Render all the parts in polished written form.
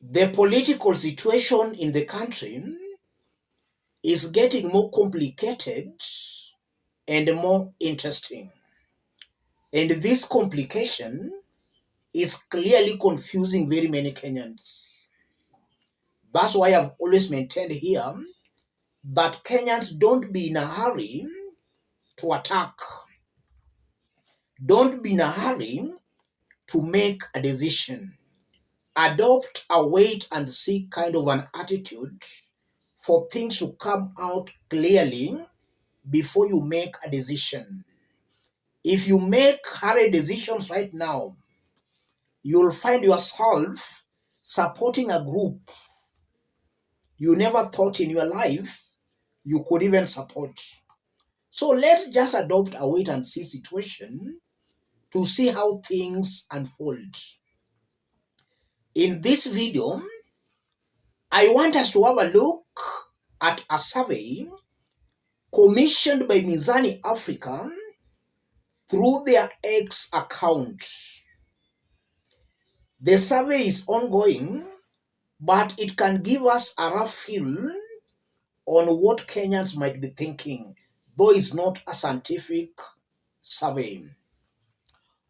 The political situation in the country is getting more complicated and more interesting. And this complication is clearly confusing very many Kenyans. That's why I've always maintained here that Kenyans don't be in a hurry to attack. Don't be in a hurry to make a decision. Adopt a wait and see kind of an attitude for things to come out clearly before you make a decision. If you make hurried decisions right now, you'll find yourself supporting a group you never thought in your life you could even support. So let's just adopt a wait and see situation to see how things unfold. In this video, I want us to have a look at a survey commissioned by Mizani Africa through their X account. The survey is ongoing, but it can give us a rough feel on what Kenyans might be thinking, though it's not a scientific survey.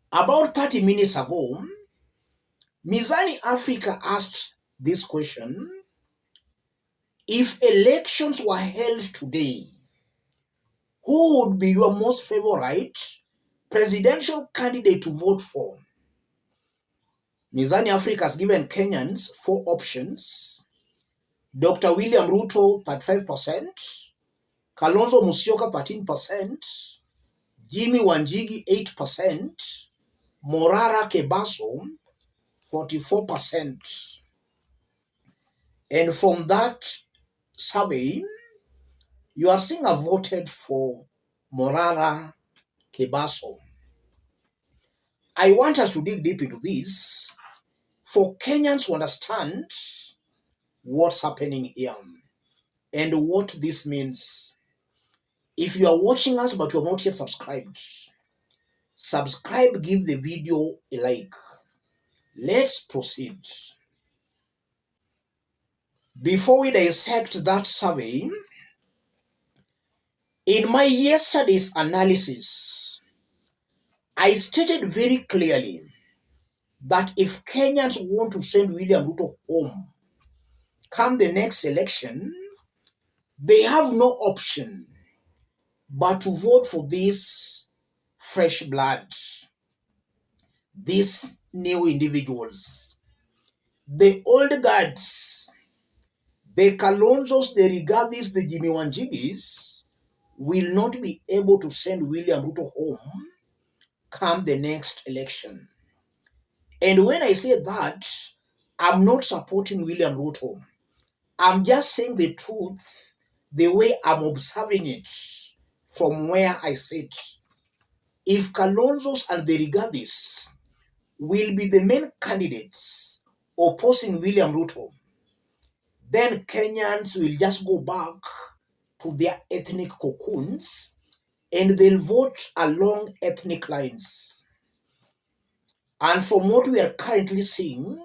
About 30 minutes ago, Mizani Africa asked this question: if elections were held today, who would be your most favorite presidential candidate to vote for? Mizani Africa has given Kenyans 4 options: Dr. William Ruto, 35%, Kalonzo Musyoka, 13%, Jimmy Wanjigi, 8%, MORARA KEBASO, 44%. And from that survey, you are seeing I voted for MORARA KEBASO. I want us to dig deep into this for Kenyans to understand what's happening here and what this means. If you are watching us but you have not yet subscribed, subscribe, give the video a like. Let's proceed. Before we dissect that survey, in my yesterday's analysis, I stated very clearly that if Kenyans want to send William Ruto home come the next election, they have no option but to vote for this fresh blood, these new individuals. The old guards, the Kalonzos, the Rigathis, the Jimmy Wanjigis will not be able to send William Ruto home come the next election. And when I say that, I'm not supporting William Ruto. I'm just saying the truth the way I'm observing it from where I sit. If Kalonzos and the Rigathis will be the main candidates opposing William Ruto, then Kenyans will just go back to their ethnic cocoons and they'll vote along ethnic lines. And from what we are currently seeing,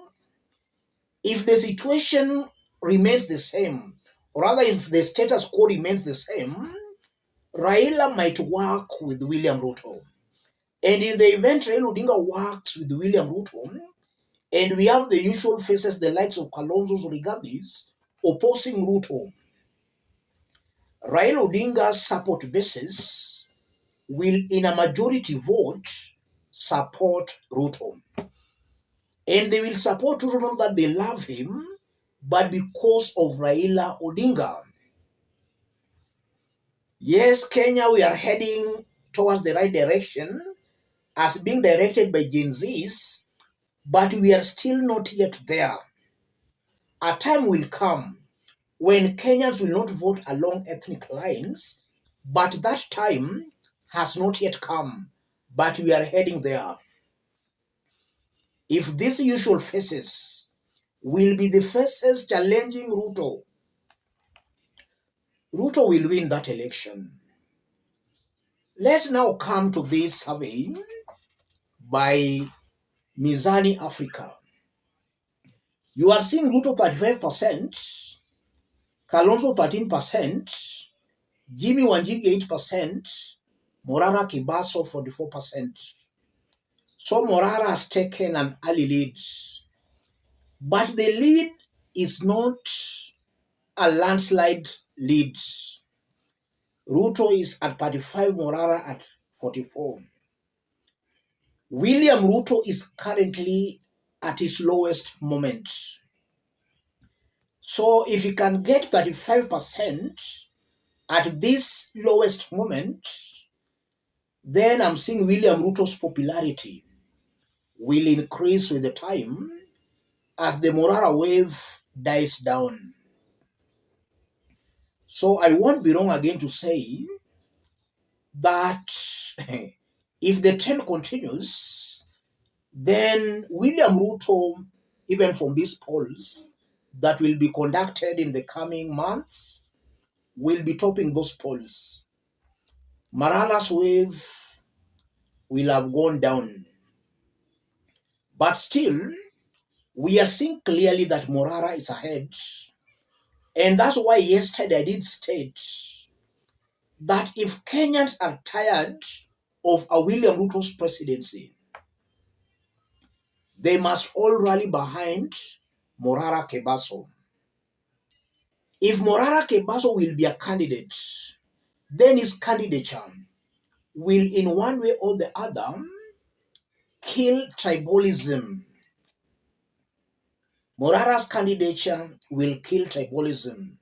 if the situation remains the same, or rather if the status quo remains the same, Raila might work with William Ruto. And in the event Raila Odinga works with William Ruto, and we have the usual faces, the likes of Kalonzo's Rigathis, opposing Ruto, Raila Odinga's support basis will, in a majority vote, support Ruto. And they will support Ruto not that they love him, but because of Raila Odinga. Yes, Kenya, we are heading towards the right direction as being directed by Gen Zs, but we are still not yet there. A time will come when Kenyans will not vote along ethnic lines, but that time has not yet come, but we are heading there. If these usual faces will be the faces challenging Ruto, Ruto will win that election. Let's now come to this survey by Mizani Africa. You are seeing Ruto 35%, Kalonzo 13%, Jimmy Wanjigi 8%, Morara Kebaso 44%. So Morara has taken an early lead. But the lead is not a landslide lead. Ruto is at 35, Morara at 44. William Ruto is currently at his lowest moment. So if he can get 35% at this lowest moment, then I'm seeing William Ruto's popularity will increase with the time as the Morara wave dies down. So I won't be wrong again to say that if the trend continues, then William Ruto, even from these polls that will be conducted in the coming months, will be topping those polls. Marala's wave will have gone down. But still, we are seeing clearly that Morara is ahead. And that's why yesterday I did state that if Kenyans are tired of a William Ruto's presidency, they must all rally behind Morara Kebaso. If Morara Kebaso will be a candidate, then his candidature will in one way or the other kill tribalism. Morara's candidature will kill tribalism.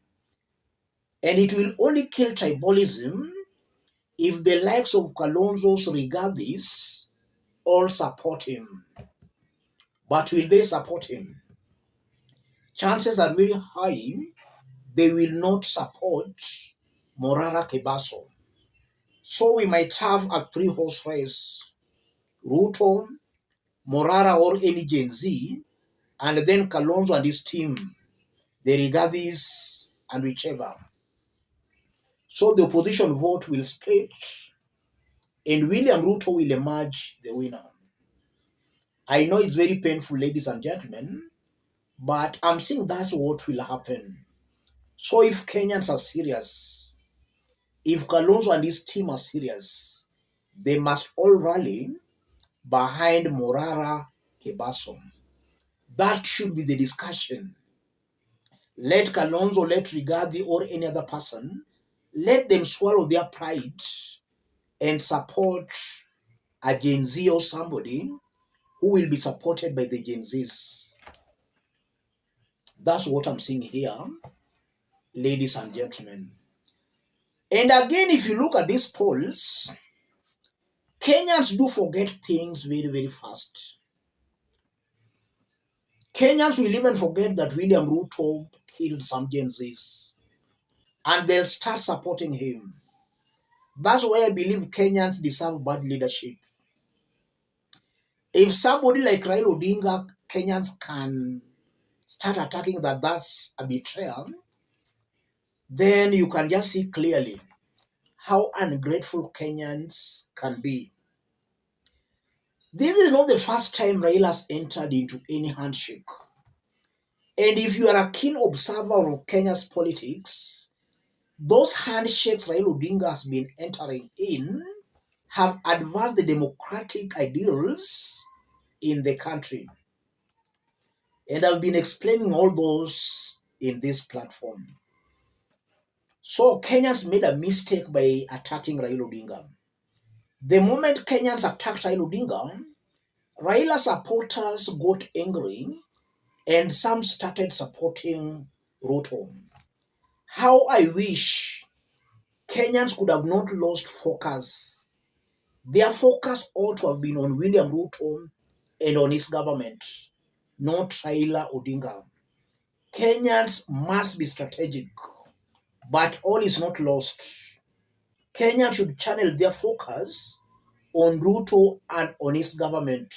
And it will only kill tribalism if the likes of Kalonzo's Rigathis all support him. But will they support him? Chances are very high they will not support Morara Kebaso. So we might have a three-horse race: Ruto, Morara or any Gen Z, and then Kalonzo and his team, the Rigathis and whichever. So the opposition vote will split and William Ruto will emerge the winner. I know it's very painful, ladies and gentlemen, but I'm saying that's what will happen. So if Kenyans are serious, if Kalonzo and his team are serious, they must all rally behind Morara Kebaso. That should be the discussion. Let Kalonzo, let Rigathi or any other person, let them swallow their pride and support a Gen Z or somebody who will be supported by the Gen Zs. That's what I'm seeing here, ladies and gentlemen. And again, if you look at these polls, Kenyans do forget things very, very fast. Kenyans will even forget that William Ruto killed some Gen Zs, and they'll start supporting him. That's why I believe Kenyans deserve bad leadership. If somebody like Raila Odinga, Kenyans can start attacking that's a betrayal, then you can just see clearly how ungrateful Kenyans can be. This is not the first time Raila has entered into any handshake. And if you are a keen observer of Kenya's politics, those handshakes Raila Odinga has been entering in have advanced the democratic ideals in the country. And I've been explaining all those in this platform. So Kenyans made a mistake by attacking Raila Odinga. The moment Kenyans attacked Raila Odinga, Raila supporters got angry and some started supporting Ruto. How I wish Kenyans could have not lost focus. Their focus ought to have been on William Ruto and on his government, not Raila Odinga. Kenyans must be strategic, but all is not lost. Kenya should channel their focus on Ruto and on his government.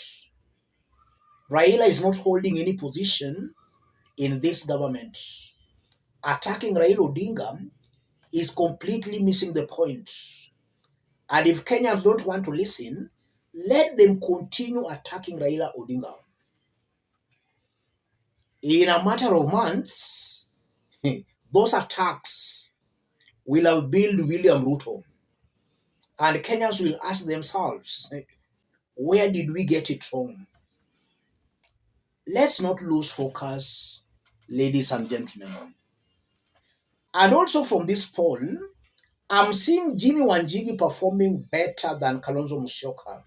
Raila is not holding any position in this government. Attacking Raila Odinga is completely missing the point. And if Kenyans don't want to listen, let them continue attacking Raila Odinga. In a matter of months, those attacks will have built William Ruto. And Kenyans will ask themselves, where did we get it wrong? Let's not lose focus, ladies and gentlemen. And also from this poll, I'm seeing Jimmy Wanjigi performing better than Kalonzo Musyoka.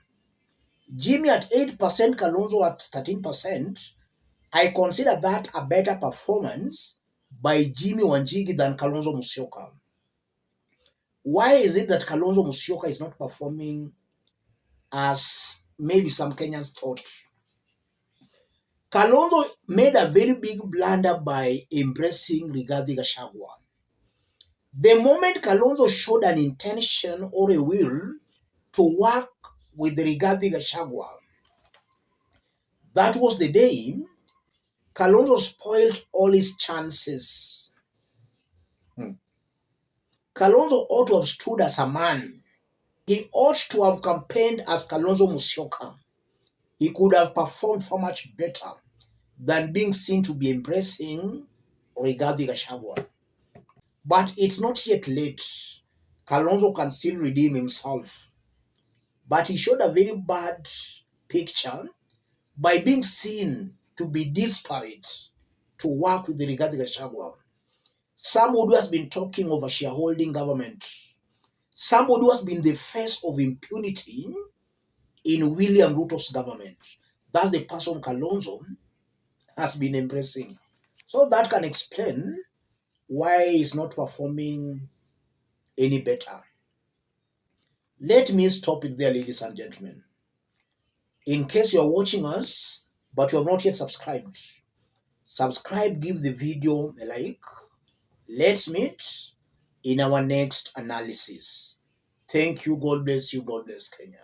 Jimmy at 8%, Kalonzo at 13%. I consider that a better performance by Jimmy Wanjigi than Kalonzo Musyoka. Why is it that Kalonzo Musyoka is not performing as maybe some Kenyans thought? Kalonzo made a very big blunder by embracing Rigathi Gachagua. The moment Kalonzo showed an intention or a will to work with Rigathi Gachagua, that was the day Kalonzo spoiled all his chances. Kalonzo ought to have stood as a man. He ought to have campaigned as Kalonzo Musyoka. He could have performed far much better than being seen to be embracing Rigathi Gachagua. But it's not yet late. Kalonzo can still redeem himself. But he showed a very bad picture by being seen to be desperate to work with the Rigathi Gachagua. Somebody who has been talking of a shareholding government. Somebody who has been the face of impunity in William Ruto's government. That's the person Kalonzo has been embracing. So that can explain why he's not performing any better. Let me stop it there, ladies and gentlemen. In case you're watching us, but you have not yet subscribed, subscribe, give the video a like. Let's meet in our next analysis. Thank you. God bless you. God bless Kenya.